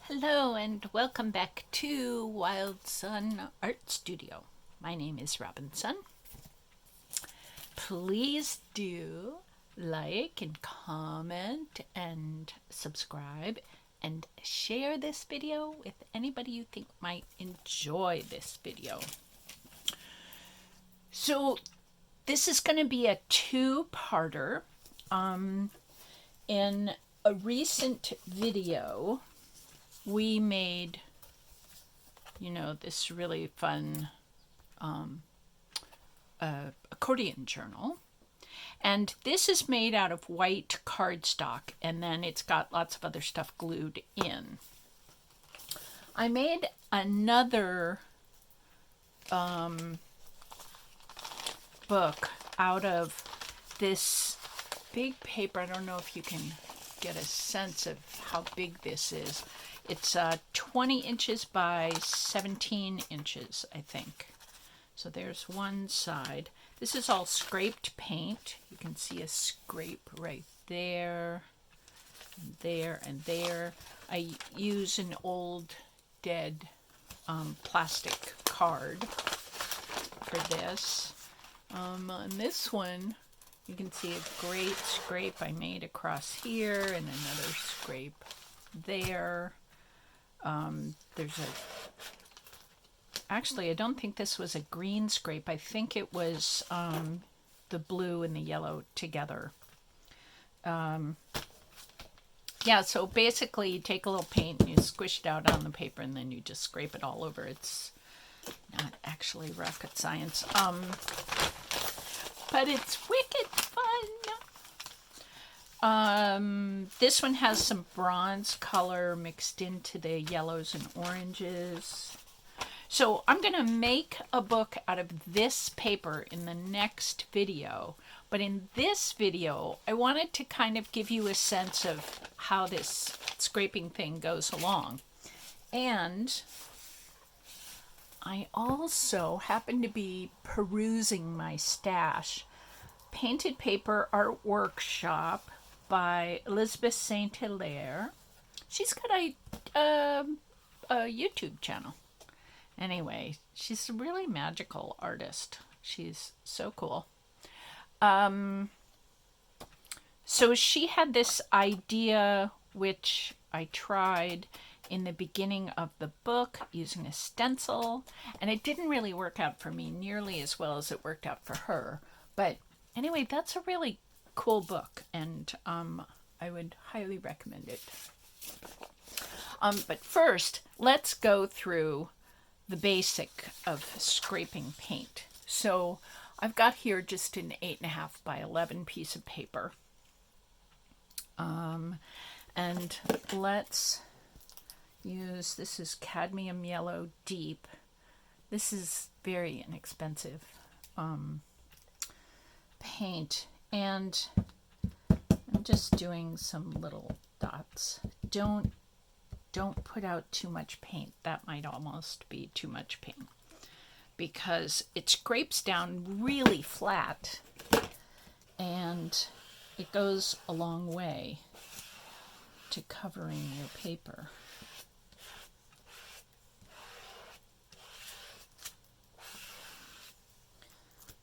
Hello and welcome back to Wild Sun Art Studio. My name is Robinsunne. Please do like and comment and subscribe and share this video with anybody you think might enjoy this video. So this is going to be a two-parter. In a recent video, we made, this really fun accordion journal. And this is made out of white cardstock, and then it's got lots of other stuff glued in. I made another book out of this big paper. I don't know if you can get a sense of how big this is. It's 20 inches by 17 inches, I think. So there's one side. This is all scraped paint. You can see a scrape right there, and there, and there. I use an old dead plastic card for this. On this one, you can see a great scrape I made across here and another scrape there. Actually, I don't think this was a green scrape. I think it was the blue and the yellow together. Yeah, so basically you take a little paint and you squish it out on the paper and then you just scrape it all over. It's not actually rocket science. But it's wicked fun. This one has some bronze color mixed into the yellows and oranges. So I'm going to make a book out of this paper in the next video. But in this video, I wanted to kind of give you a sense of how this scraping thing goes along. And I also happen to be perusing my stash. Painted Paper Art Workshop by Elizabeth St. Hilaire. She's got a YouTube channel. Anyway, she's a really magical artist. She's so cool. So she had this idea, which I tried in the beginning of the book using a stencil, and it didn't really work out for me nearly as well as it worked out for her. But anyway, that's a really cool book, and I would highly recommend it. But first, let's go through the basic of scraping paint. So I've got here just an 8.5 by 11 piece of paper. And let's use, this is cadmium yellow deep. This is very inexpensive paint, and I'm just doing some little dots. Don't put out too much paint. That might almost be too much paint because it scrapes down really flat and it goes a long way to covering your paper.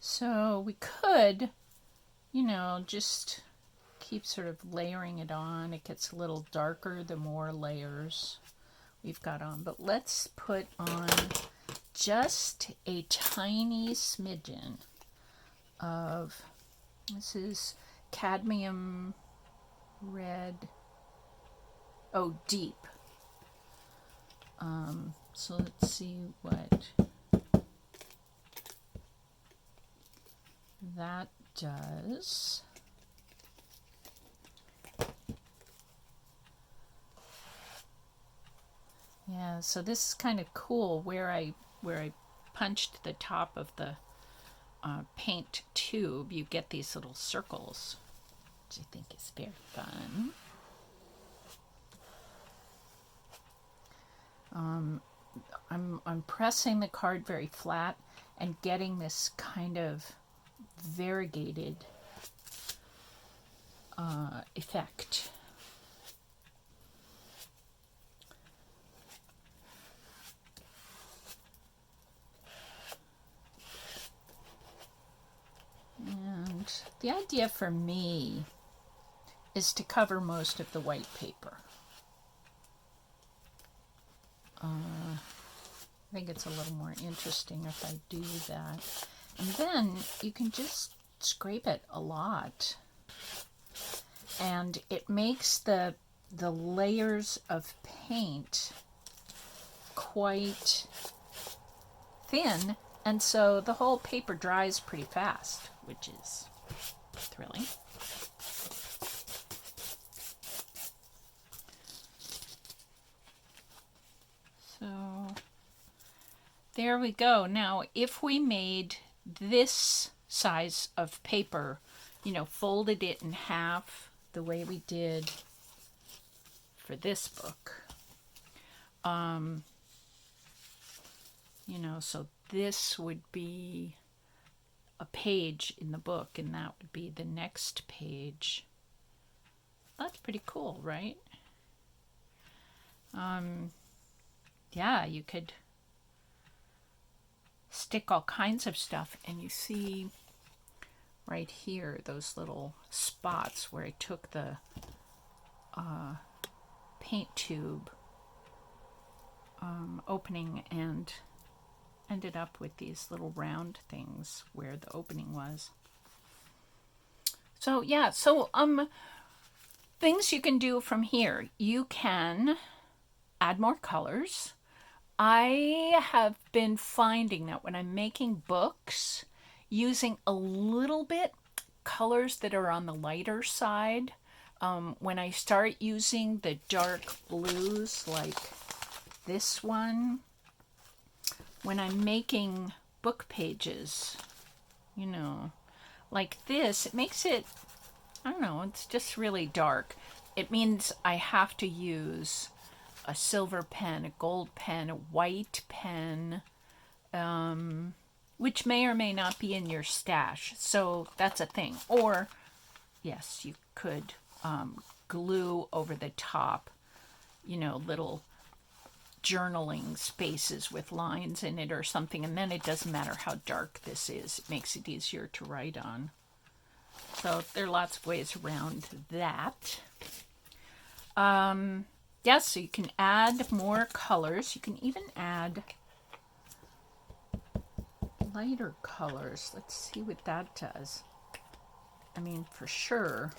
So we could, just keep sort of layering it on. It gets a little darker the more layers we've got on. But let's put on just a tiny smidgen of, this is cadmium red, deep. So let's see what that does. Yeah, so this is kind of cool where I punched the top of the paint tube. You get these little circles, which I think is very fun. I'm pressing the card very flat and getting this kind of variegated effect. The idea for me is to cover most of the white paper. I think it's a little more interesting if I do that. And then you can just scrape it a lot. And it makes the layers of paint quite thin, and so the whole paper dries pretty fast, which is thrilling. So there we go. Now, if we made this size of paper, you know, folded it in half the way we did for this book, you know, so this would be a page in the book, and that would be the next page. That's pretty cool, right? Yeah, you could stick all kinds of stuff, and you see right here those little spots where I took the paint tube opening and ended up with these little round things where the opening was. So yeah, so things you can do from here. You can add more colors. I have been finding that when I'm making books, using a little bit colors that are on the lighter side, when I start using the dark blues like this one, when I'm making book pages, you know, like this, it makes it, I don't know, it's just really dark. It means I have to use a silver pen, a gold pen, a white pen, which may or may not be in your stash. So that's a thing. Or, yes, you could glue over the top, you know, little journaling spaces with lines in it or something, and then it doesn't matter how dark this is. It makes it easier to write on. So there are lots of ways around that. Yes, so you can add more colors. You can even add lighter colors. Let's see what that does. I mean, for sure,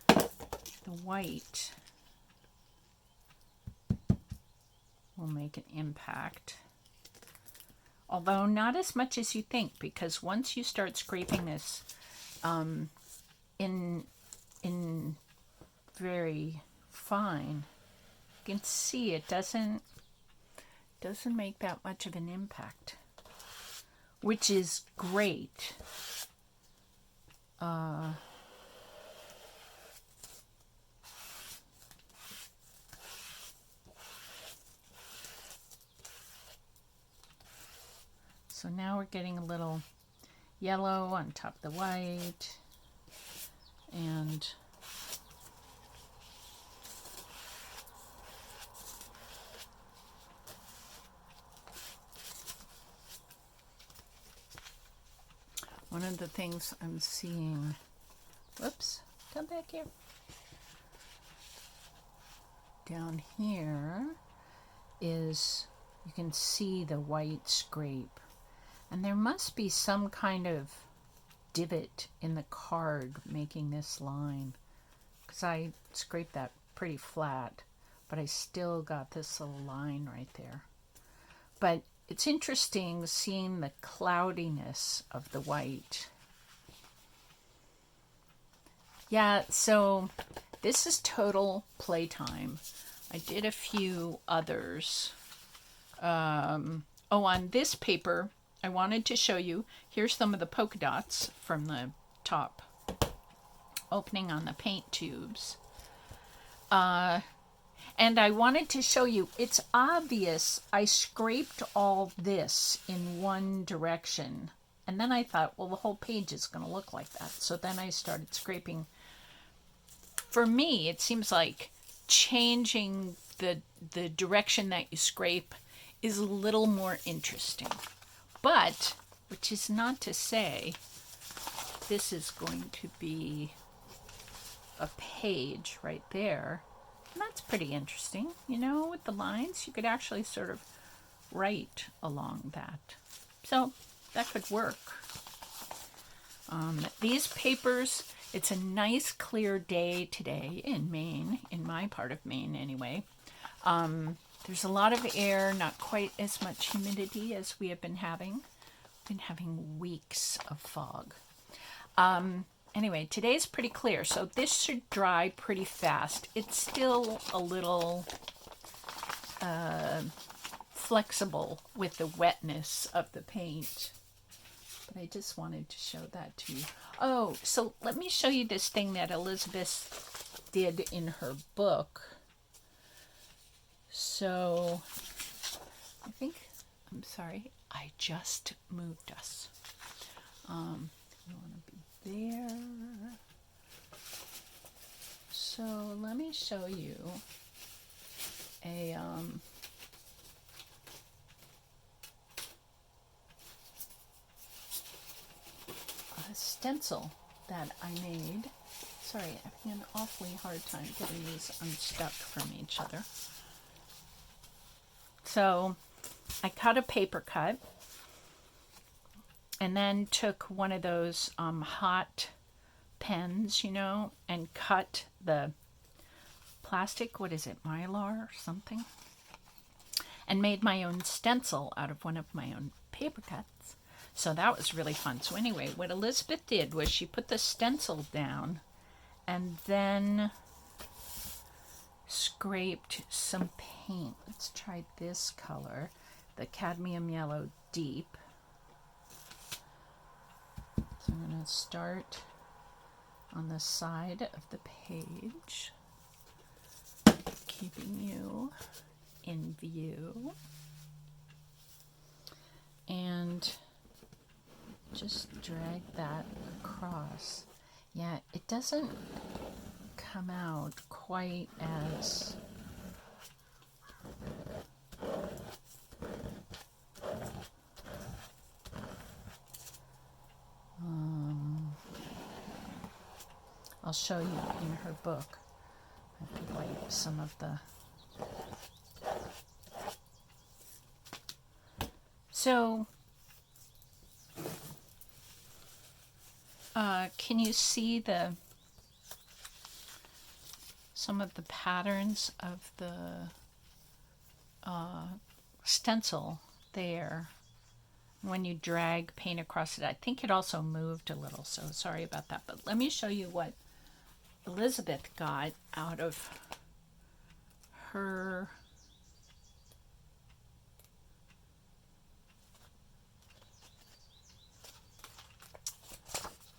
the white will make an impact. Although not as much as you think, because once you start scraping this in very fine, you can see it doesn't make that much of an impact, which is great. So now we're getting a little yellow on top of the white, and one of the things I'm seeing, whoops, come back here, down here is, you can see the white scrape. And there must be some kind of divot in the card making this line, because I scraped that pretty flat, but I still got this little line right there. But it's interesting seeing the cloudiness of the white. Yeah, so this is total playtime. I did a few others. On this paper, I wanted to show you, here's some of the polka dots from the top opening on the paint tubes. And I wanted to show you, it's obvious I scraped all this in one direction. And then I thought, well, the whole page is going to look like that. So then I started scraping. For me, it seems like changing the direction that you scrape is a little more interesting. But, which is not to say this is going to be a page right there. And that's pretty interesting, you know, with the lines. You could actually sort of write along that. So that could work. These papers, it's a nice clear day today in Maine, in my part of Maine anyway. There's a lot of air, not quite as much humidity as we have been having. We've been having weeks of fog. Anyway, today's pretty clear, so this should dry pretty fast. It's still a little flexible with the wetness of the paint. But I just wanted to show that to you. Oh, so let me show you this thing that Elizabeth did in her book. So, I'm sorry, I just moved us. You want to be there. So let me show you a stencil that I made. Sorry, I'm having an awfully hard time getting these unstuck from each other. So I cut a paper cut and then took one of those hot pens, you know, and cut the plastic, what is it, Mylar or something, and made my own stencil out of one of my own paper cuts. So that was really fun. So anyway, what Elizabeth did was she put the stencil down and then scraped some paint. Let's try this color, the cadmium yellow deep. So I'm going to start on the side of the page, keeping you in view, and just drag that across. Yeah, it doesn't come out quite as I'll show you in her book. I have to wipe some of the... So, can you see some of the patterns of the stencil there? When you drag paint across it, I think it also moved a little, so sorry about that. But let me show you what Elizabeth got out of her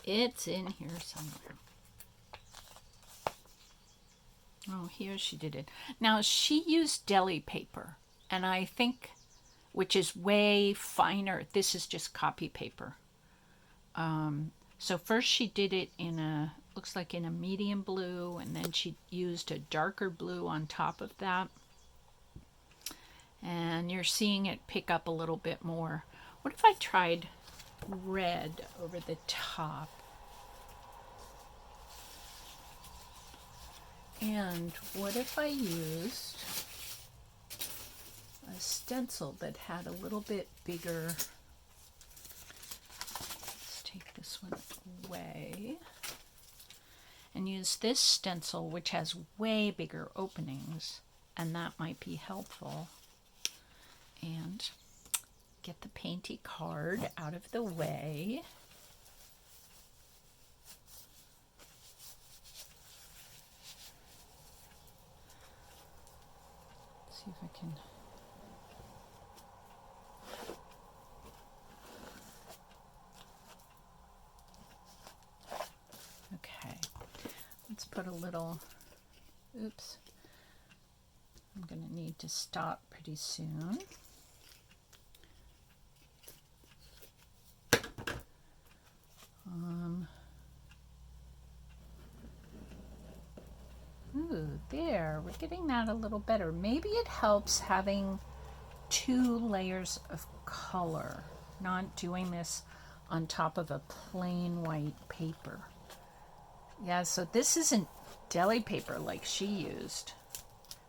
it's in here somewhere. Oh, here she did it. Now she used deli paper, and I think, which is way finer. This is just copy paper. So first she did it in a, looks like in a medium blue, and then she used a darker blue on top of that. And you're seeing it pick up a little bit more. What if I tried red over the top? And what if I used a stencil that had a little bit bigger? Let's take this one away and use this stencil, which has way bigger openings, and that might be helpful. And get the painty card out of the way. See if I can. Okay, let's put a little, oops, I'm going to need to stop pretty soon. Ooh, there, we're getting that a little better. Maybe it helps having 2 layers of color, not doing this on top of a plain white paper. Yeah, so this isn't deli paper like she used,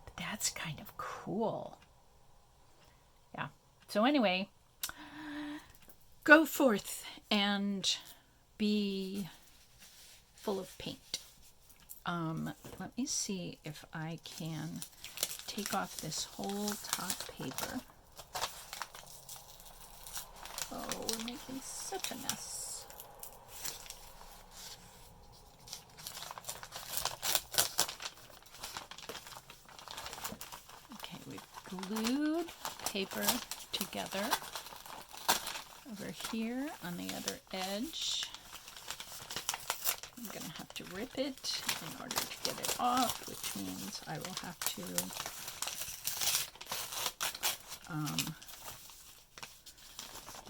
but that's kind of cool. Yeah, so anyway, go forth and be full of paint. Let me see if I can take off this whole top paper. Oh, we're making such a mess. Okay, we've glued paper together over here on the other edge. I'm going to have to rip it in order to get it off, which means I will have to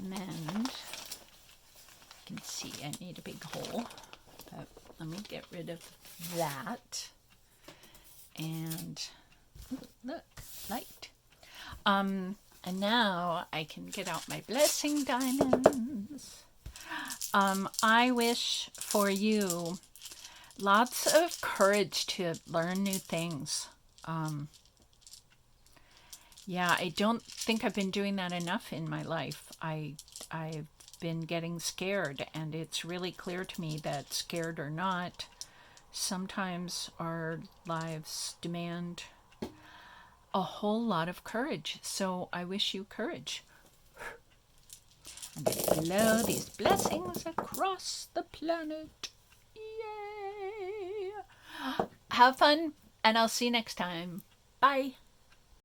mend. You can see I need a big hole, but let me get rid of that. And ooh, look, light. And now I can get out my blessing diamonds. I wish for you lots of courage to learn new things. Yeah, I don't think I've been doing that enough in my life. I've been getting scared, and it's really clear to me that, scared or not, sometimes our lives demand a whole lot of courage. So I wish you courage. I'm going to blow these blessings across the planet. Yay! Have fun, and I'll see you next time. Bye.